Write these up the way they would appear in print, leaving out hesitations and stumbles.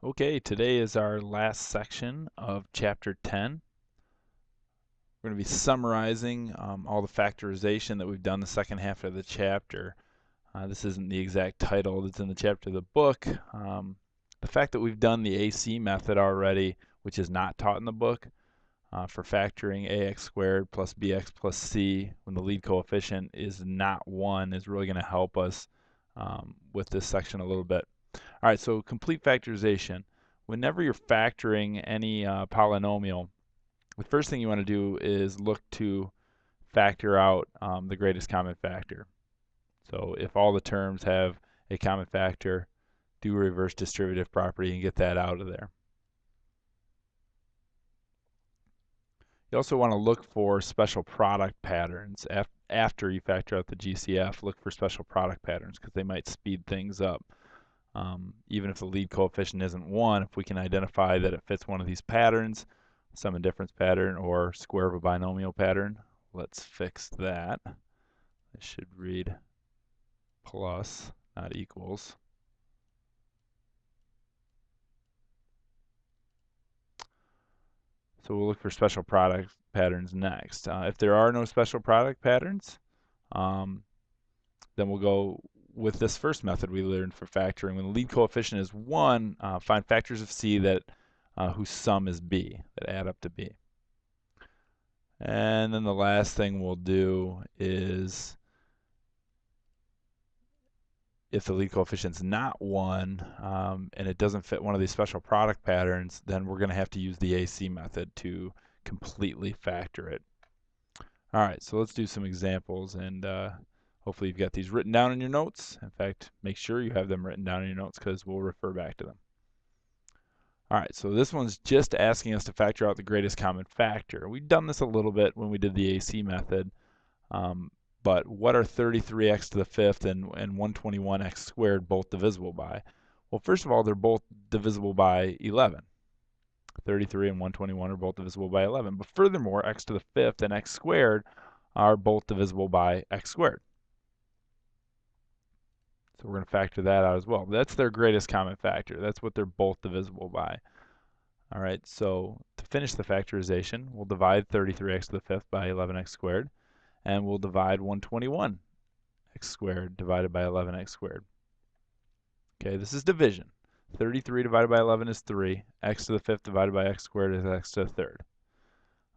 Okay, today is our last section of Chapter 10. We're going to be summarizing all the factorization that we've done the second half of the chapter. This isn't the exact title that's in the chapter of the book. The fact that we've done the AC method already, which is not taught in the book, for factoring ax squared plus bx plus c when the lead coefficient is not 1 is really going to help us with this section a little bit. All right, so complete factorization. Whenever you're factoring any polynomial, the first thing you want to do is look to factor out the greatest common factor. So if all the terms have a common factor, do a reverse distributive property and get that out of there. You also want to look for special product patterns. After you factor out the GCF, look for special product patterns because they might speed things up. Even if the lead coefficient isn't 1, if we can identify that it fits one of these patterns, sum and difference pattern or square of a binomial pattern, let's fix that. It should read plus, not equals. So we'll look for special product patterns next. If there are no special product patterns, then we'll go with this first method we learned for factoring. When the lead coefficient is 1, find factors of C that whose sum is B, that add up to B. And then the last thing we'll do is, if the lead coefficient's not 1 and it doesn't fit one of these special product patterns, then we're going to have to use the AC method to completely factor it. All right, so let's do some examples, and hopefully you've got these written down in your notes. In fact, make sure you have them written down in your notes because we'll refer back to them. All right, so this one's just asking us to factor out the greatest common factor. We've done this a little bit when we did the AC method, but what are 33x to the fifth and 121x squared both divisible by? Well, first of all, they're both divisible by 11. 33 and 121 are both divisible by 11. But furthermore, x to the fifth and x squared are both divisible by x squared. So we're going to factor that out as well. That's their greatest common factor. That's what they're both divisible by. All right, so to finish the factorization, we'll divide 33x to the fifth by 11x squared, and we'll divide 121x squared divided by 11x squared. Okay, this is division. 33 divided by 11 is 3. X to the fifth divided by x squared is x to the third.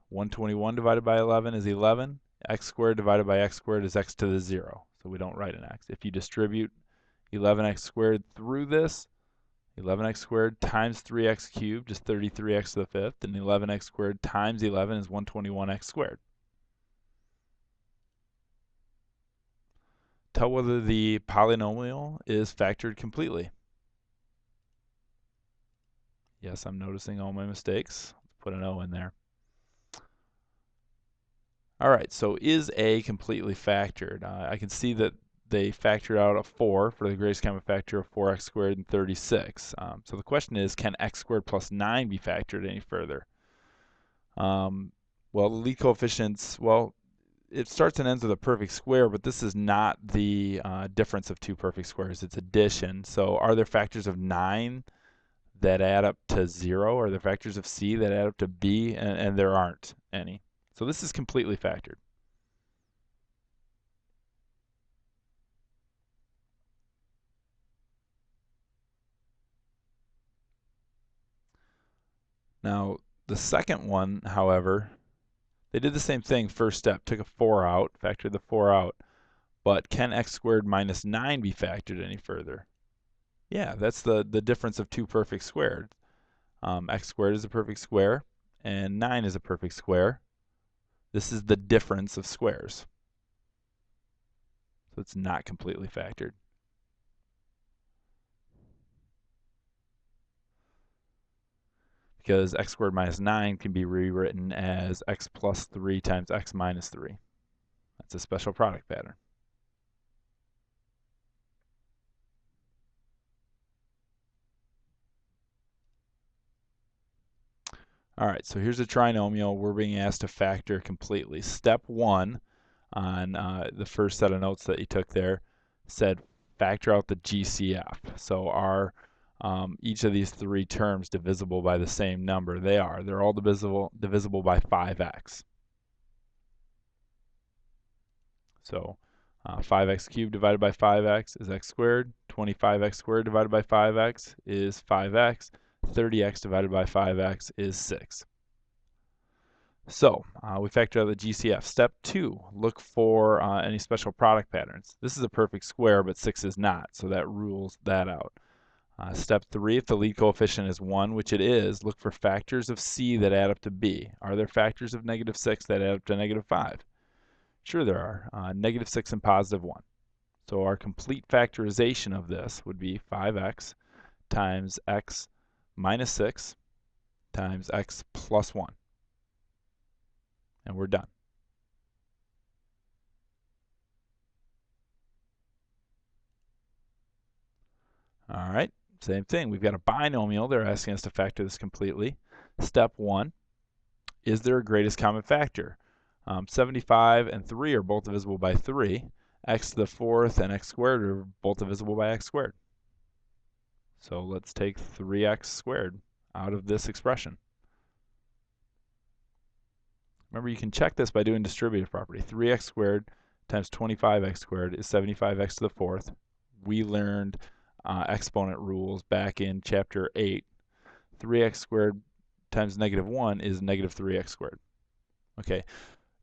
121 divided by 11 is 11. X squared divided by x squared is x to the 0. So we don't write an x. If you distribute 11x squared through this, 11x squared times 3x cubed is 33x to the fifth, and 11x squared times 11 is 121x squared. Tell whether the polynomial is factored completely. Yes, I'm noticing all my mistakes. Let's put an O in there. All right, so is A completely factored? I can see that they factored out a 4 for the greatest common factor of 4x squared and 36. So the question is, can x squared plus 9 be factored any further? Well, the lead coefficients, well, it starts and ends with a perfect square, but this is not the difference of two perfect squares. It's addition. So are there factors of 9 that add up to 0? Are there factors of C that add up to B? And there aren't any. So this is completely factored. Now, the second one, however, they did the same thing. First step, took a 4 out, factored the 4 out. But can x squared minus 9 be factored any further? Yeah, that's the difference of two perfect squares. X squared is a perfect square, and 9 is a perfect square. This is the difference of squares. So it's not completely factored. Because x squared minus 9 can be rewritten as x plus 3 times x minus 3. That's a special product pattern. All right, so here's a trinomial. We're being asked to factor completely. Step 1 on the first set of notes that you took there said factor out the GCF. So our each of these three terms divisible by the same number? They are. They're all divisible by 5x. So 5x cubed divided by 5x is x squared. 25x squared divided by 5x is 5x. 30x divided by 5x is 6. So we factor out the GCF. Step 2, look for any special product patterns. This is a perfect square, but 6 is not, so that rules that out. Step 3, if the lead coefficient is 1, which it is, look for factors of C that add up to B. Are there factors of -6 that add up to -5? Sure there are. -6 and +1. So our complete factorization of this would be 5x times x minus 6 times x plus 1. And we're done. All right, same thing. We've got a binomial. They're asking us to factor this completely. Step 1, is there a greatest common factor? 75 and 3 are both divisible by 3. X to the 4th and x squared are both divisible by x squared. So let's take 3x squared out of this expression. Remember, you can check this by doing distributive property. 3x squared times 25x squared is 75x to the 4th. We learned exponent rules back in chapter 8. 3x squared times -1 is -3x squared. Okay,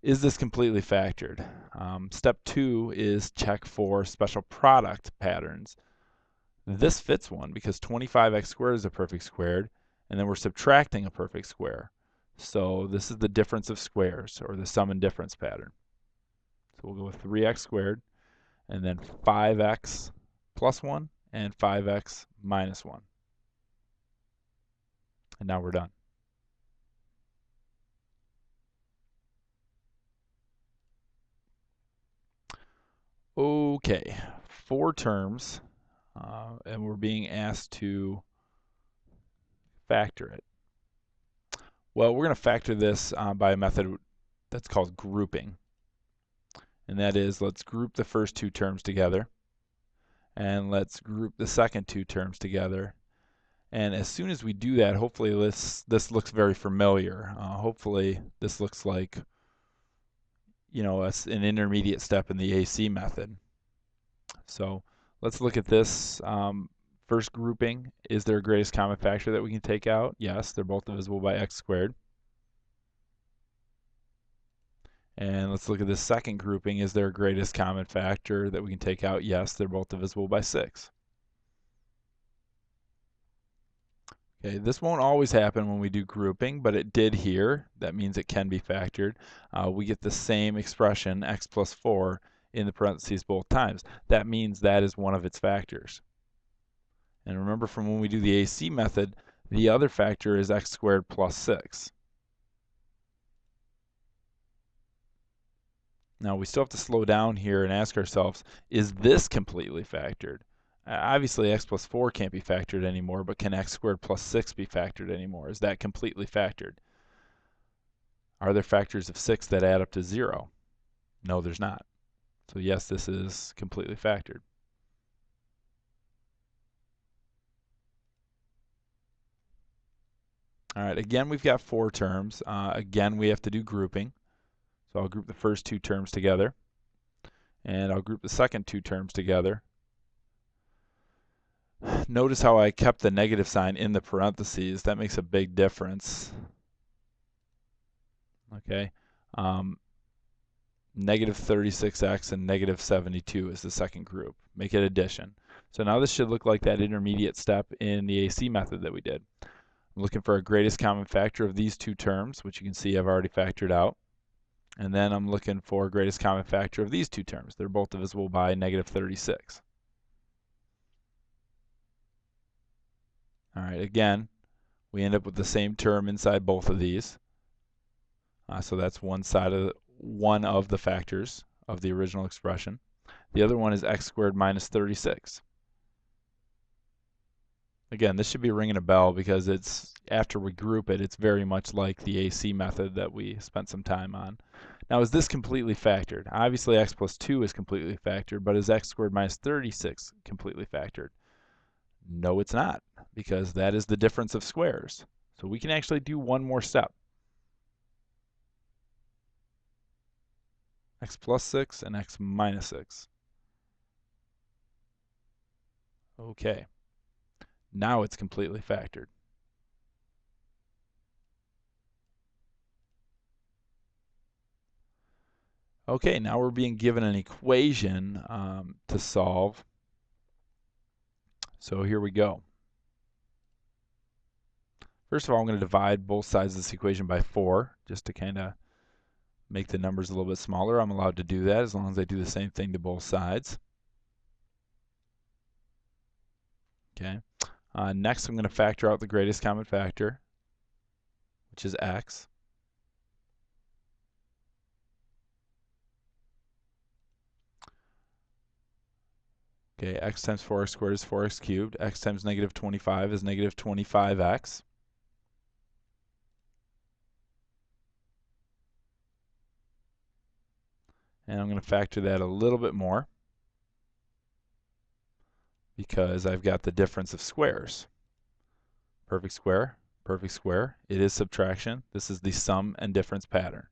is this completely factored? Step 2 is check for special product patterns. This fits one because 25x squared is a perfect squared, and then we're subtracting a perfect square. So this is the difference of squares, or the sum and difference pattern. So we'll go with 3x squared, and then 5x plus 1, and 5x minus 1. And now we're done. Okay, 4 terms, and we're being asked to factor it. Well, we're going to factor this by a method that's called grouping. And that is, let's group the first 2 terms together, and let's group the second 2 terms together. And as soon as we do that, hopefully this looks very familiar. Hopefully this looks like, you know, an intermediate step in the AC method. So let's look at this first grouping. Is there a greatest common factor that we can take out? Yes, they're both divisible by x squared. And let's look at this second grouping. Is there a greatest common factor that we can take out? Yes, they're both divisible by 6. Okay, this won't always happen when we do grouping, but it did here. That means it can be factored. We get the same expression, x plus 4, in the parentheses both times. That means that is one of its factors. And remember, from when we do the AC method, the other factor is x squared plus 6. Now we still have to slow down here and ask ourselves, is this completely factored? Obviously x plus 4 can't be factored anymore, but can x squared plus 6 be factored anymore? Is that completely factored? Are there factors of 6 that add up to 0? No, there's not. So yes, this is completely factored. All right, again, we've got 4 terms. Again, we have to do grouping. So I'll group the first 2 terms together, and I'll group the second 2 terms together. Notice how I kept the negative sign in the parentheses. That makes a big difference. Okay, negative 36x and negative 72 is the second group. Make it addition. So now this should look like that intermediate step in the AC method that we did. I'm looking for a greatest common factor of these 2 terms, which you can see I've already factored out. And then I'm looking for greatest common factor of these 2 terms. They're both divisible by negative 36. All right, again, we end up with the same term inside both of these. So that's one of the factors of the original expression. The other one is x squared minus 36. Again, this should be ringing a bell because it's, after we group it, it's very much like the AC method that we spent some time on. Now, is this completely factored? Obviously, x plus 2 is completely factored, but is x squared minus 36 completely factored? No, it's not. because that is the difference of squares. So we can actually do one more step. X plus 6 and x minus 6. Okay. Now it's completely factored. Okay, now we're being given an equation to solve. So here we go. First of all, I'm going to divide both sides of this equation by 4, just to kind of make the numbers a little bit smaller. I'm allowed to do that as long as I do the same thing to both sides. Okay. Next, I'm going to factor out the greatest common factor, which is x. Okay, x times 4x squared is 4x cubed. X times negative 25 is negative 25x. And I'm going to factor that a little bit more because I've got the difference of squares. Perfect square, perfect square. It is subtraction. This is the sum and difference pattern.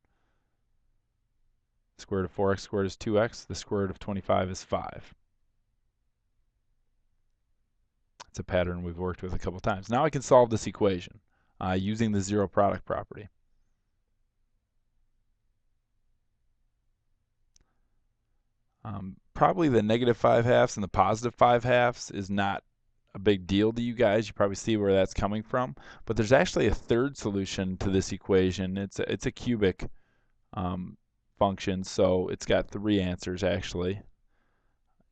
The square root of 4x squared is 2x. The square root of 25 is 5. It's a pattern we've worked with a couple times. Now I can solve this equation using the zero product property. Probably the negative 5/2 and the positive 5/2 is not a big deal to you guys. You probably see where that's coming from. But there's actually a third solution to this equation. It's a cubic function, so it's got 3 answers actually.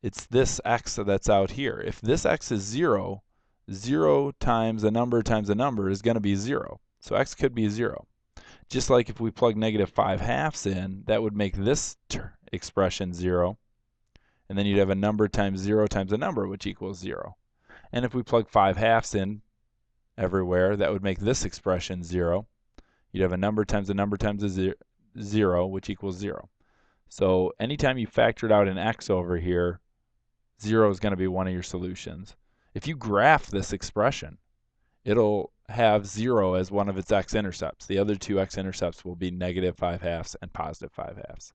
It's this x that's out here. If this x is 0, 0 times a number is going to be 0. So x could be 0. Just like if we plug negative 5/2 in, that would make this expression 0. And then you'd have a number times 0 times a number, which equals 0. And if we plug 5/2 in everywhere, that would make this expression 0. You'd have a number times a 0, which equals 0. So anytime you factored out an x over here, 0 is going to be one of your solutions. If you graph this expression, it'll have 0 as one of its x-intercepts. The other two x-intercepts will be negative 5/2 and positive 5/2.